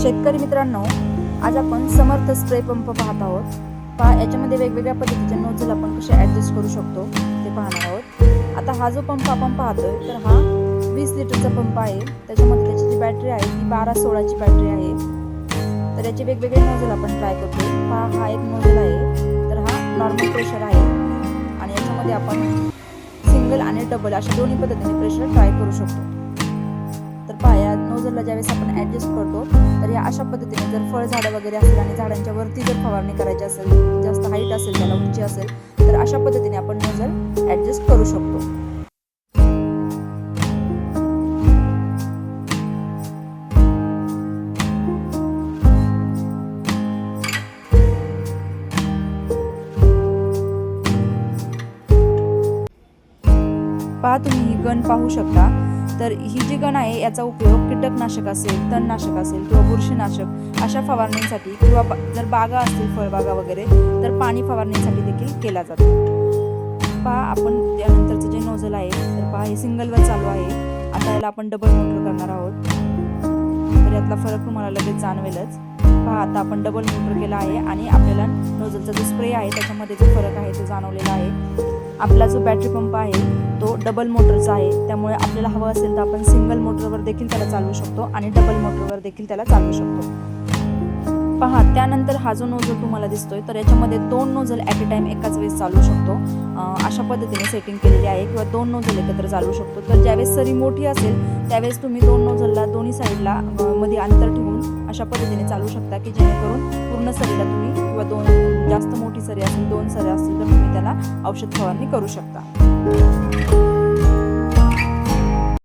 शेतकरी मित्रांनो, आज आपण समर्थ स्प्रे पंप पाहत आहोत। पहा, याच्यामध्ये वेगवेगळ्या पद्धतीचे नोझल आपण कसे ॲडजस्ट करू शकतो ते पाहणार आहोत। आता हा जो पंप आपण पाहतोय तर हा 20 लिटरचा पंप आहे। त्याच्यामध्ये त्याची जी बॅटरी आहे ती 12-16 ची बॅटरी आहे। तर याचे वेगवेगळे नोझल आपण ट्राय करतोय। पहा, हा एक नोझल आहे, तर हा नॉर्मल प्रेशर आहे आणि याच्यामध्ये आपण सिंगल आणि डबल अशा दोन्ही पद्धतीने प्रेशर ट्राय करू शकतो। तर पहा, या नोझलला ज्यावेळेस आपण ॲडजस्ट करतो तर या अशा पद्धतीने जर फळझाडं वगैरे असेल आणि झाडांच्या वरती जर फवारणी करायची असेल, जास्त हाईट असेल, त्याला उंची असेल, तर अशा पद्धतीने आपण नोझल ॲडजस्ट करू शकतो। पहा, तुम्ही ही गन पाहू शकता। तर ही जी गन आहे याचा उपयोग कीटकनाशक असेल, तणनाशक असेल किंवा बुरशीनाशक अशा फवारणीसाठी किंवा जर बागा असतील, फळबागा वगैरे, तर पाणी फवारणीसाठी देखील केला जातो। पहा, आपण त्यानंतरचं जे नोझल आहे तर पहा, हे सिंगलवर चालू आहे। आता याला आपण डबल मोटर करणार आहोत, तर यातला फरक तुम्हाला लगेच जाणवेलच। पहा, आता आपण डबल मोटर केला आहे आणि आपल्याला नोझलचा जो स्प्रे आहे त्याच्यामध्ये जो फरक आहे तो जाणवलेला आहे। आपला जो बॅटरी पंप आहे तो डबल मोटरचा आहे, त्यामुळे आपल्याला हवं असेल तर आपण सिंगल मोटरवर देखील त्याला चालवू शकतो आणि डबल मोटरवर देखील त्याला चालवू शकतो। पहा, त्यानंतर हा जो नोझल तुम्हाला दिसतोय तर याच्यामध्ये 2 नोझल ॲट अ टाइम एकाच वेळेस चालवू शकतो। अशा पद्धतीने सेटिंग केलेली आहे, किंवा 2 नोझल एकत्र चालवू शकतो। तर ज्यावेळेस सरी मोठी असेल त्यावेळेस तुम्ही 2 नोझलला दोन्ही साईडला मध्ये अंतर ठेवून अशा पद्धतीने चालवू शकता की जेणेकरून पूर्ण सरीला तुम्ही, किंवा 2 जास्त मोठी सरी असेल, 2 सरी असतील तर तुम्ही त्याला औषध फवारणी करू शकता।